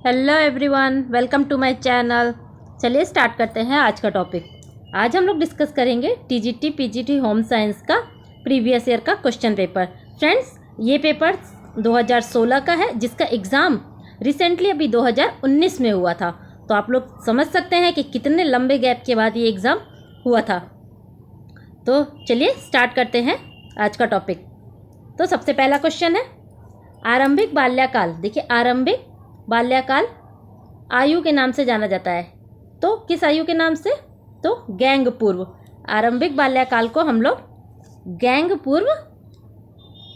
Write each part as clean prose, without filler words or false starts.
Hello everyone, welcome to my channel. चलिए start करते हैं आज का टॉपिक। आज हम लोग डिस्कस करेंगे टीजीटी पीजीटी होम साइंस का प्रीवियस ईयर का क्वेश्चन पेपर। फ्रेंड्स, ये पेपर 2016 का है, जिसका एग्ज़ाम रिसेंटली अभी 2019 में हुआ था। तो आप लोग समझ सकते हैं कि कितने लंबे गैप के बाद ये एग्ज़ाम हुआ था। तो चलिए स्टार्ट करते हैं आज का टॉपिक। तो सबसे पहला क्वेश्चन है, आरंभिक बाल्यकाल। देखिए, आरंभिक बाल्यकाल आयु के नाम से जाना जाता है। तो किस आयु के नाम से? तो गैंग पूर्व। आरंभिक बाल्यकाल को हम लोग गैंग पूर्व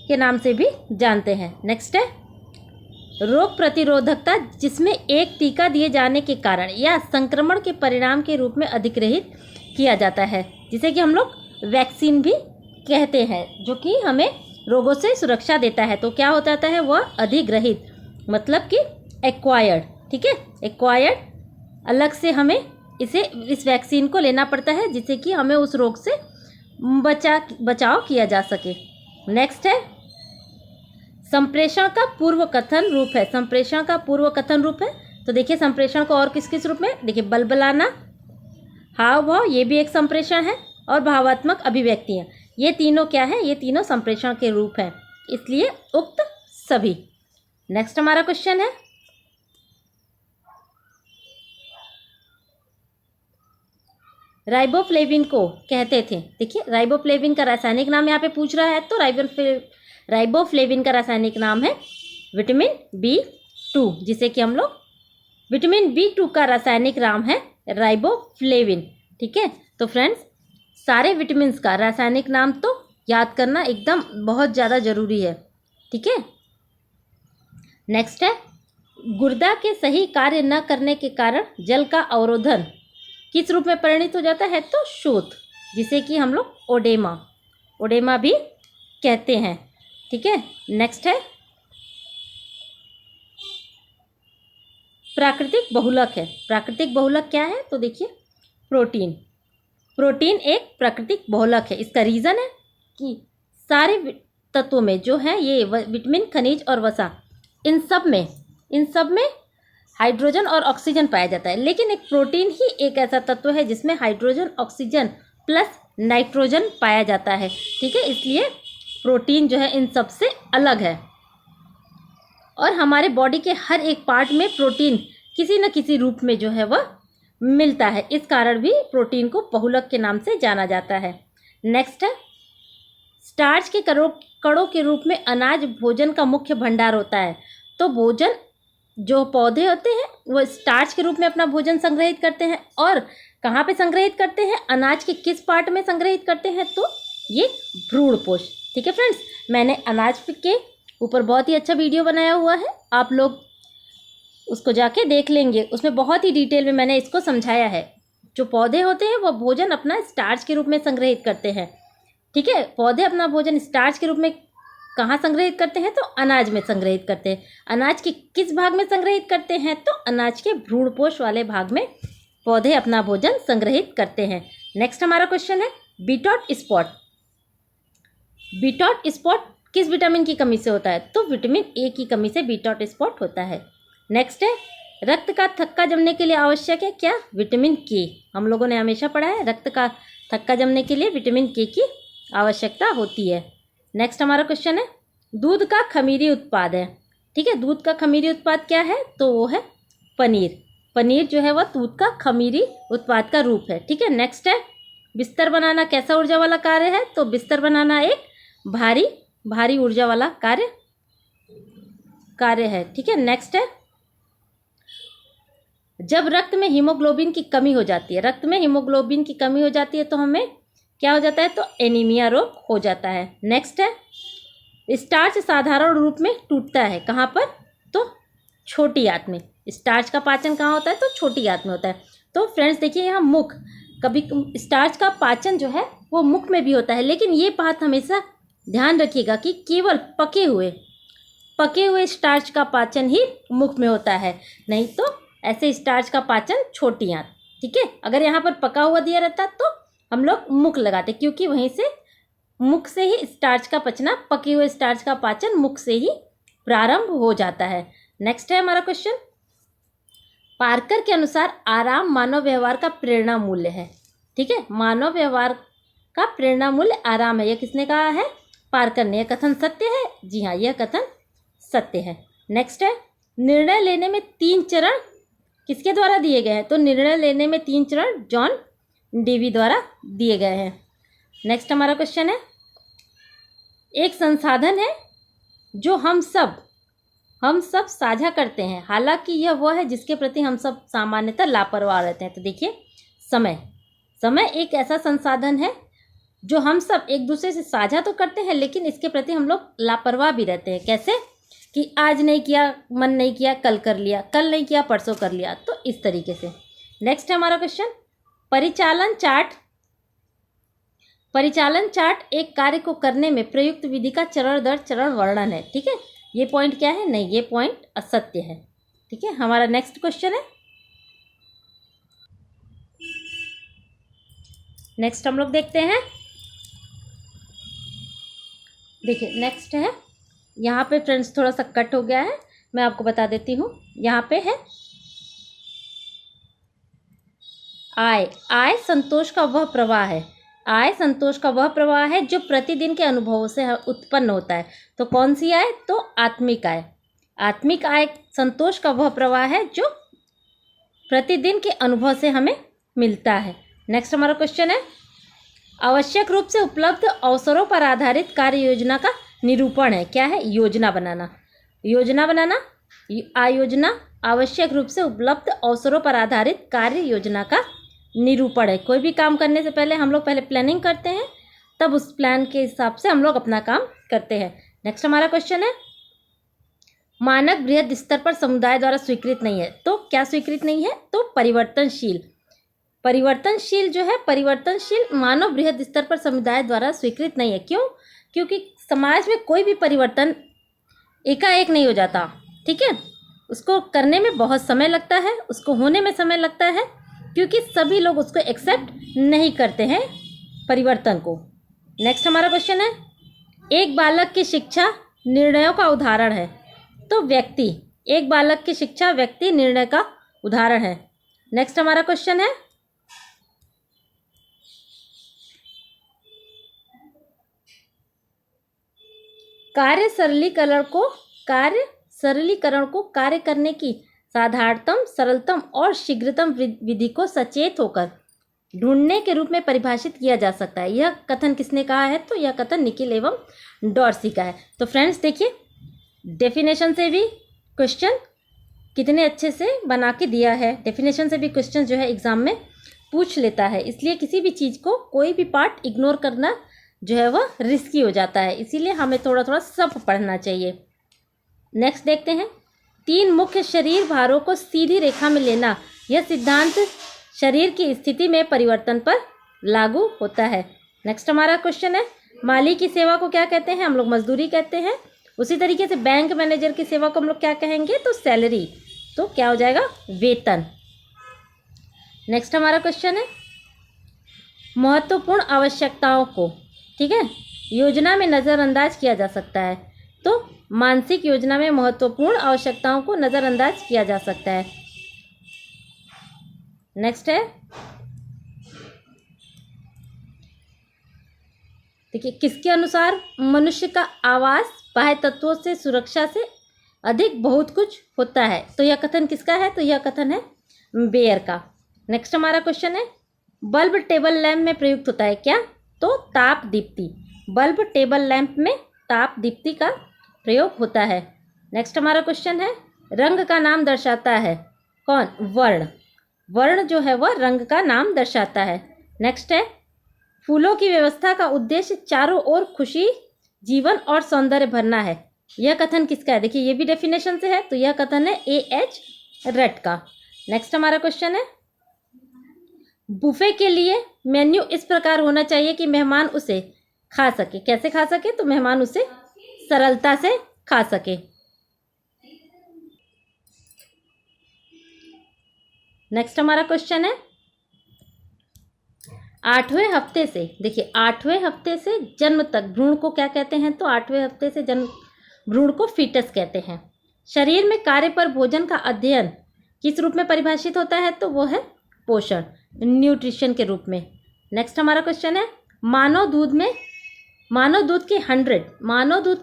के नाम से भी जानते हैं। नेक्स्ट है, रोग प्रतिरोधकता, जिसमें एक टीका दिए जाने के कारण या संक्रमण के परिणाम के रूप में अधिग्रहित किया जाता है, जिसे कि हम लोग वैक्सीन भी कहते हैं, जो कि हमें रोगों से सुरक्षा देता है। तो क्या हो जाता है? वह अधिग्रहित, मतलब कि एक्वायर्ड। ठीक है, एक्वायर्ड अलग से हमें इस वैक्सीन को लेना पड़ता है, जिससे कि हमें उस रोग से बचाव किया जा सके। नेक्स्ट है, संप्रेषण का पूर्व कथन रूप है। संप्रेषण का पूर्व कथन रूप है, तो देखिए संप्रेषण को और किस किस रूप में? देखिए, बलबलाना, हाव भाव, ये भी एक संप्रेषण है, और भावात्मक अभिव्यक्तियाँ, ये तीनों क्या है? ये तीनों संप्रेषण के रूप हैं, इसलिए उक्त सभी। नेक्स्ट हमारा क्वेश्चन है, राइबोफ्लेविन को कहते थे। देखिए, राइबोफ्लेविन का रासायनिक नाम यहाँ पे पूछ रहा है, तो राइबोफ्लेविन का रासायनिक नाम है विटामिन B2, जिसे कि हम लोग विटामिन B2 का रासायनिक नाम है राइबोफ्लेविन। ठीक है, तो फ्रेंड्स, सारे विटामिन का रासायनिक नाम तो याद करना एकदम बहुत ज़्यादा ज़रूरी है। ठीक है, नेक्स्ट है, गुर्दा के सही कार्य न करने के कारण जल का अवरोधन किस रूप में परिणित हो जाता है? तो शोथ, जिसे कि हम लोग ओडेमा भी कहते हैं। ठीक है, नेक्स्ट है, प्राकृतिक बहुलक है। प्राकृतिक बहुलक क्या है? तो देखिए, प्रोटीन एक प्राकृतिक बहुलक है। इसका रीज़न है कि सारे तत्वों में जो है ये विटामिन, खनिज और वसा, इन सब में हाइड्रोजन और ऑक्सीजन पाया जाता है। लेकिन एक प्रोटीन ही एक ऐसा तत्व है जिसमें हाइड्रोजन, ऑक्सीजन प्लस नाइट्रोजन पाया जाता है। ठीक है, इसलिए प्रोटीन जो है इन सब से अलग है, और हमारे बॉडी के हर एक पार्ट में प्रोटीन किसी न किसी रूप में जो है वह मिलता है। इस कारण भी प्रोटीन को बहुलक के नाम से जाना जाता है। नेक्स्ट है, स्टार्च के कणों के रूप में अनाज भोजन का मुख्य भंडार होता है। तो भोजन, जो पौधे होते हैं वो स्टार्च के रूप में अपना भोजन संग्रहित करते हैं। और कहाँ पे संग्रहित करते हैं? अनाज के किस पार्ट में संग्रहित करते हैं? तो ये भ्रूणपोष। ठीक है फ्रेंड्स, मैंने अनाज के ऊपर बहुत ही अच्छा वीडियो बनाया हुआ है, आप लोग उसको जाके देख लेंगे। उसमें बहुत ही डिटेल में मैंने इसको समझाया है। जो पौधे होते हैं वो भोजन अपना स्टार्च के रूप में संग्रहित करते हैं। ठीक है, पौधे अपना भोजन स्टार्च के रूप में कहाँ संग्रहित करते हैं? तो अनाज में संग्रहित करते हैं। अनाज के किस भाग में संग्रहित करते हैं? तो अनाज के भ्रूणपोष वाले भाग में पौधे अपना भोजन संग्रहित करते हैं। नेक्स्ट हमारा क्वेश्चन है, बीटॉट स्पॉट। बीटॉट स्पॉट किस विटामिन की कमी से होता है? तो विटामिन ए की कमी से बीटॉट स्पॉट होता है। नेक्स्ट है, रक्त का थक्का जमने के लिए आवश्यक है क्या? विटामिन के। हम लोगों ने हमेशा पढ़ा है, रक्त का थक्का जमने के लिए विटामिन के की आवश्यकता होती है। नेक्स्ट हमारा क्वेश्चन है, दूध का खमीरी उत्पाद है। ठीक है, दूध का खमीरी उत्पाद क्या है? तो वो है पनीर। पनीर जो है वह दूध का खमीरी उत्पाद का रूप है। ठीक है, नेक्स्ट है, बिस्तर बनाना कैसा ऊर्जा वाला कार्य है? तो बिस्तर बनाना एक भारी ऊर्जा वाला कार्य है। ठीक है, नेक्स्ट है, जब रक्त में हीमोग्लोबिन की कमी हो जाती है, रक्त में हीमोग्लोबिन की कमी हो जाती है तो हमें क्या हो जाता है? तो एनीमिया रोग हो जाता है। नेक्स्ट है, स्टार्च साधारण रूप में टूटता है कहाँ पर? तो छोटी आंत में। स्टार्च का पाचन कहाँ होता है? तो छोटी आंत में होता है। तो फ्रेंड्स देखिए, यहाँ मुख, कभी स्टार्च का पाचन जो है वो मुख में भी होता है, लेकिन ये बात हमेशा ध्यान रखिएगा कि केवल पके हुए स्टार्च का पाचन ही मुख में होता है, नहीं तो ऐसे स्टार्च का पाचन छोटी आंत। ठीक है, अगर यहाँ पर पका हुआ दिया रहता तो हम लोग मुख लगाते, क्योंकि वहीं से मुख से ही स्टार्च का पचना, पके हुए स्टार्च का पाचन मुख से ही प्रारंभ हो जाता है। नेक्स्ट है हमारा क्वेश्चन, पार्कर के अनुसार आराम मानव व्यवहार का प्रेरणा मूल्य है। ठीक है, मानव व्यवहार का प्रेरणा मूल्य आराम है। यह किसने कहा है? पार्कर ने। यह कथन सत्य है? जी हाँ, यह कथन सत्य है। नेक्स्ट है, निर्णय लेने में 3 चरण किसके द्वारा दिए गए हैं? तो निर्णय लेने में 3 चरण जॉन डेवी द्वारा दिए गए हैं। नेक्स्ट हमारा क्वेश्चन है, एक संसाधन है जो हम सब साझा करते हैं, हालांकि यह वह है जिसके प्रति हम सब सामान्यतः लापरवाह रहते हैं। तो देखिए, समय एक ऐसा संसाधन है जो हम सब एक दूसरे से साझा तो करते हैं, लेकिन इसके प्रति हम लोग लापरवाह भी रहते हैं। कैसे? कि आज नहीं किया, मन नहीं किया, कल कर लिया, कल नहीं किया, परसों कर लिया। तो इस तरीके से। नेक्स्ट है हमारा क्वेश्चन, परिचालन चार्ट एक कार्य को करने में प्रयुक्त विधि का चरण दर चरण वर्णन है। ठीक है, ये पॉइंट क्या है? नहीं, ये पॉइंट असत्य है। ठीक है, हमारा नेक्स्ट क्वेश्चन है, नेक्स्ट हम लोग देखते हैं। देखिए, नेक्स्ट है, यहाँ पे फ्रेंड्स थोड़ा सा कट हो गया है, मैं आपको बता देती हूँ। यहाँ पे है आय संतोष का वह प्रवाह है। आय संतोष का वह प्रवाह है जो प्रतिदिन के अनुभवों से उत्पन्न होता है। तो कौन सी आय? तो आत्मिक आय। आत्मिक आय संतोष का वह प्रवाह है जो प्रतिदिन के अनुभव से हमें मिलता है। नेक्स्ट हमारा क्वेश्चन है, आवश्यक रूप से उपलब्ध अवसरों पर आधारित कार्य योजना का निरूपण है। क्या है? योजना बनाना। आयोजना आवश्यक रूप से उपलब्ध अवसरों पर आधारित कार्य योजना का निरूपण है। कोई भी काम करने से पहले हम लोग पहले प्लानिंग करते हैं, तब उस प्लान के हिसाब से हम लोग अपना काम करते हैं। नेक्स्ट हमारा क्वेश्चन है, मानक बृहद स्तर पर समुदाय द्वारा स्वीकृत नहीं है। तो क्या स्वीकृत नहीं है? तो परिवर्तनशील मानव बृहद स्तर पर समुदाय द्वारा स्वीकृत नहीं है। क्यों? क्योंकि समाज में कोई भी परिवर्तन एकाएक नहीं हो जाता। ठीक है, उसको करने में बहुत समय लगता है, उसको होने में समय लगता है, क्योंकि सभी लोग उसको एक्सेप्ट नहीं करते हैं परिवर्तन को। नेक्स्ट हमारा क्वेश्चन है, एक बालक की शिक्षा निर्णयों का उदाहरण है। तो एक बालक की शिक्षा व्यक्ति निर्णय का उदाहरण है। नेक्स्ट हमारा क्वेश्चन है, कार्य सरलीकरण को कार्य करने की साधारणतम, सरलतम और शीघ्रतम विधि को सचेत होकर ढूंढने के रूप में परिभाषित किया जा सकता है। यह कथन किसने कहा है? तो यह कथन निकिल एवं डॉर्सी का है। तो फ्रेंड्स देखिए, डेफिनेशन से भी क्वेश्चन कितने अच्छे से बना के दिया है। डेफिनेशन से भी क्वेश्चन जो है एग्जाम में पूछ लेता है, इसलिए किसी भी चीज़ को, कोई भी पार्ट इग्नोर करना जो है वह रिस्की हो जाता है, इसीलिए हमें थोड़ा थोड़ा सब पढ़ना चाहिए। नेक्स्ट देखते हैं, 3 मुख्य शरीर भारों को सीधी रेखा में लेना, यह सिद्धांत शरीर की स्थिति में परिवर्तन पर लागू होता है। नेक्स्ट हमारा क्वेश्चन है, माली की सेवा को क्या कहते हैं? हम लोग मजदूरी कहते हैं। उसी तरीके से बैंक मैनेजर की सेवा को हम लोग क्या कहेंगे? तो सैलरी। तो क्या हो जाएगा? वेतन। नेक्स्ट हमारा क्वेश्चन है, महत्वपूर्ण आवश्यकताओं को, ठीक है, योजना में नज़रअंदाज किया जा सकता है। तो मानसिक योजना में महत्वपूर्ण आवश्यकताओं को नज़रअंदाज किया जा सकता है। नेक्स्ट है, देखिए, किसके अनुसार मनुष्य का आवास बाह्य तत्वों से सुरक्षा से अधिक बहुत कुछ होता है। तो यह कथन किसका है? तो यह कथन है बेयर का। नेक्स्ट हमारा क्वेश्चन है, बल्ब टेबल लैंप में प्रयुक्त होता है। क्या? तो ताप दीप्ति। बल्ब टेबल लैंप में ताप दीप्ति का प्रयोग होता है। नेक्स्ट हमारा क्वेश्चन है, रंग का नाम दर्शाता है। कौन? वर्ण। वर्ण जो है वह रंग का नाम दर्शाता है। नेक्स्ट है, फूलों की व्यवस्था का उद्देश्य चारों ओर खुशी, जीवन और सौंदर्य भरना है। यह कथन किसका है? देखिए, ये भी डेफिनेशन से है, तो यह कथन है A.H. रट का। नेक्स्ट हमारा क्वेश्चन है, बुफे के लिए मेन्यू इस प्रकार होना चाहिए कि मेहमान उसे खा सके। कैसे खा सके? तो मेहमान उसे सरलता से खा सके। नेक्स्ट हमारा क्वेश्चन है, 8वें हफ्ते से, देखिए 8वें हफ्ते से जन्म तक भ्रूण को क्या कहते हैं? तो 8वें हफ्ते से जन्म भ्रूण को फीटस कहते हैं। शरीर में कार्य पर भोजन का अध्ययन किस रूप में परिभाषित होता है? तो वो है पोषण, न्यूट्रिशन के रूप में। नेक्स्ट हमारा क्वेश्चन है, मानव दूध के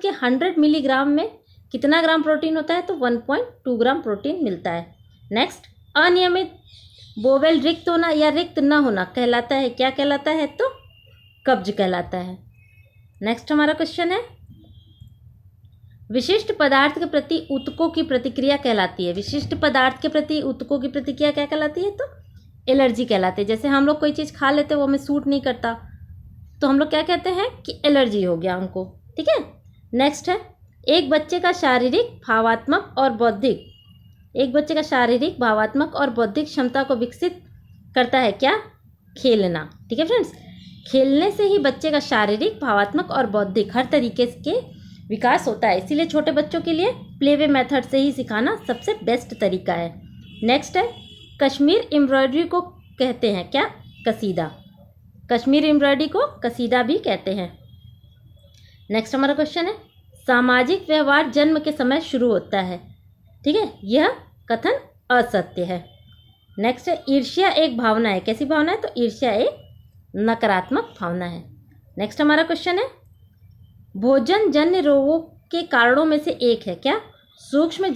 100 मिलीग्राम में कितना ग्राम प्रोटीन होता है? तो 1.2 ग्राम प्रोटीन मिलता है। नेक्स्ट, अनियमित बोवेल रिक्त होना या रिक्त न होना कहलाता है, क्या कहलाता है? तो कब्ज कहलाता है। नेक्स्ट हमारा क्वेश्चन है, विशिष्ट पदार्थ के प्रति ऊतकों की प्रतिक्रिया कहलाती है। विशिष्ट पदार्थ के प्रति ऊतकों की प्रतिक्रिया क्या कहलाती है? तो एलर्जी कहलाती है। जैसे हम लोग कोई चीज़ खा लेते हैं, वो हमें सूट नहीं करता, तो हम लोग क्या कहते हैं कि एलर्जी हो गया हमको। ठीक है। नेक्स्ट है, एक बच्चे का शारीरिक भावात्मक और बौद्धिक क्षमता को विकसित करता है क्या? खेलना। ठीक है फ्रेंड्स, खेलने से ही बच्चे का शारीरिक, भावात्मक और बौद्धिक हर तरीके के विकास होता है। इसीलिए छोटे बच्चों के लिए प्लेवे मेथड से ही सिखाना सबसे बेस्ट तरीका है। नेक्स्ट है, कश्मीर एम्ब्रॉयडरी को कहते हैं क्या? कसीदा। कश्मीर एम्ब्रॉयडरी को कसीदा भी कहते हैं। नेक्स्ट हमारा क्वेश्चन है, सामाजिक व्यवहार जन्म के समय शुरू होता है। ठीक है, यह कथन असत्य है। नेक्स्ट है, ईर्ष्या एक भावना है। कैसी भावना है? तो ईर्ष्या एक नकारात्मक भावना है। नेक्स्ट हमारा क्वेश्चन है, भोजन जन्य रोगों के कारणों में से एक है क्या? सूक्ष्म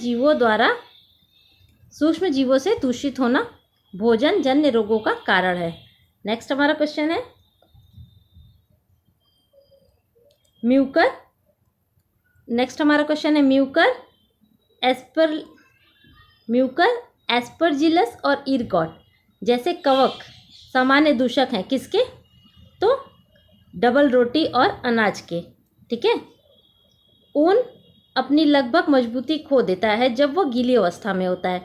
जीवों से दूषित होना भोजन जन्य रोगों का कारण है। नेक्स्ट हमारा क्वेश्चन है, म्यूकर एस्परजिलस और इरगॉट जैसे कवक सामान्य दूषक हैं किसके? तो डबल रोटी और अनाज के। ठीक है। ऊन अपनी लगभग मजबूती खो देता है जब वह गीली अवस्था में होता है।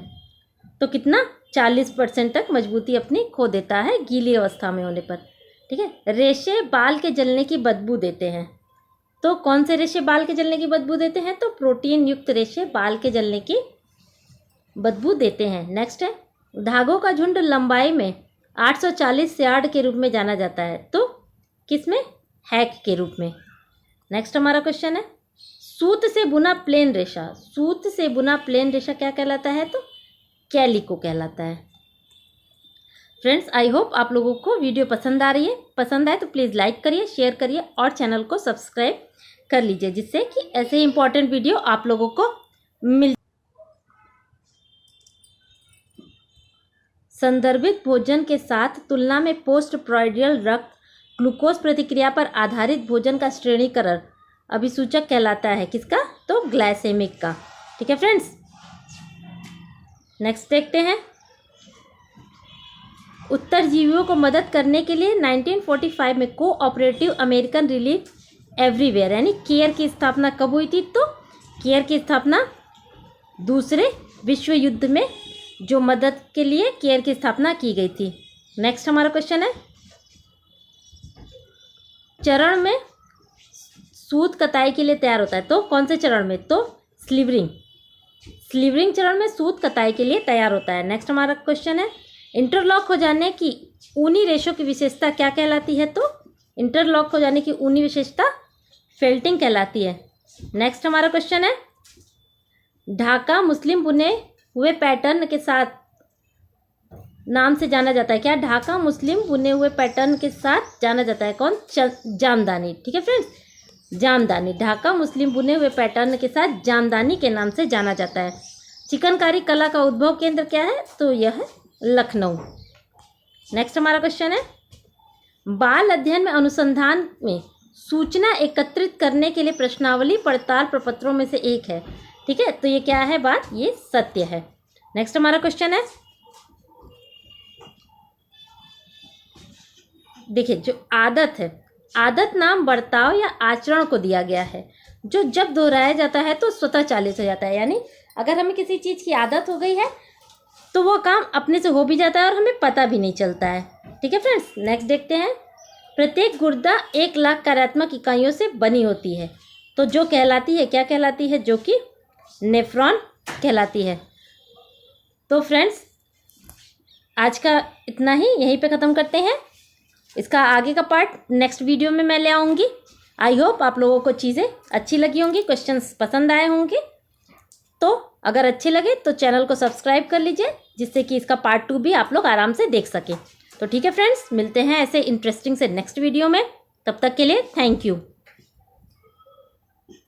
तो कितना? 40% तक मजबूती अपनी खो देता है गीली अवस्था में होने पर। ठीक है। रेशे बाल के जलने की बदबू देते हैं। तो कौन से रेशे बाल के जलने की बदबू देते हैं? तो प्रोटीन युक्त रेशे बाल के जलने की बदबू देते हैं। नेक्स्ट है, धागों का झुंड लंबाई में 840 यार्ड के रूप में जाना जाता है। तो किसमें? हैक के रूप में। नेक्स्ट हमारा क्वेश्चन है, सूत से बुना प्लेन रेशा क्या कहलाता है? तो कैलिको कहलाता है। फ्रेंड्स, आई होप आप लोगों को वीडियो पसंद आ रही है। पसंद आए तो प्लीज़ लाइक करिए, शेयर करिए और चैनल को सब्सक्राइब कर लीजिए, जिससे कि ऐसे ही इंपॉर्टेंट वीडियो आप लोगों को मिल। संदर्भित भोजन के साथ तुलना में पोस्ट प्राइडियल रक्त ग्लूकोज प्रतिक्रिया पर आधारित भोजन का श्रेणीकरण अभिसूचक कहलाता है। किसका? तो ग्लाइसेमिक का। ठीक है फ्रेंड्स, नेक्स्ट देखते हैं, उत्तरजीवियों को मदद करने के लिए 1945 में कोऑपरेटिव अमेरिकन रिलीफ एवरीवेयर यानी केयर की स्थापना कब हुई थी? तो केयर की स्थापना दूसरे विश्व युद्ध में जो मदद के लिए केयर की स्थापना की गई थी। नेक्स्ट हमारा क्वेश्चन है, चरण में सूत कताई के लिए तैयार होता है। तो कौन से चरण में? तो स्लीवरिंग चरण में सूत कताई के लिए तैयार होता है। नेक्स्ट हमारा क्वेश्चन है, इंटरलॉक हो जाने की ऊनी रेशों की विशेषता क्या कहलाती है? तो इंटरलॉक हो जाने की ऊनी विशेषता फेल्टिंग कहलाती है। नेक्स्ट हमारा क्वेश्चन है, ढाका मुस्लिम बुने हुए पैटर्न के साथ नाम से जाना जाता है क्या? ढाका मुस्लिम बुने हुए पैटर्न के साथ जाना जाता है। कौन? जामदानी। ठीक है फ्रेंड्स, जामदानी। ढाका मुस्लिम बुने हुए पैटर्न के साथ जामदानी के नाम से जाना जाता है। चिकनकारी कला का उद्भव केंद्र क्या है? तो यह है लखनऊ। नेक्स्ट हमारा क्वेश्चन है, बाल अध्ययन में अनुसंधान में सूचना एकत्रित करने के लिए प्रश्नावली पड़ताल प्रपत्रों में से एक है। ठीक है, तो ये क्या है बात? ये सत्य है। नेक्स्ट हमारा क्वेश्चन है, देखिए जो आदत है, आदत नाम बर्ताव या आचरण को दिया गया है जो जब दोहराया जाता है तो स्वतः चालित हो जाता है। यानी अगर हमें किसी चीज़ की आदत हो गई है तो वो काम अपने से हो भी जाता है और हमें पता भी नहीं चलता है। ठीक है फ्रेंड्स, नेक्स्ट देखते हैं, प्रत्येक गुर्दा 1 लाख कार्यात्मक इकाइयों से बनी होती है। तो जो कहलाती है, क्या कहलाती है? जो कि नेफ्रॉन कहलाती है। तो फ्रेंड्स, आज का इतना ही, यहीं पे ख़त्म करते हैं। इसका आगे का पार्ट नेक्स्ट वीडियो में मैं ले आऊँगी। आई होप आप लोगों को चीज़ें अच्छी लगी होंगी, क्वेश्चंस पसंद आए होंगे। तो अगर अच्छे लगे तो चैनल को सब्सक्राइब कर लीजिए, जिससे कि इसका पार्ट 2 भी आप लोग आराम से देख सकें। तो ठीक है फ्रेंड्स, मिलते हैं ऐसे इंटरेस्टिंग से नेक्स्ट वीडियो में। तब तक के लिए थैंक यू।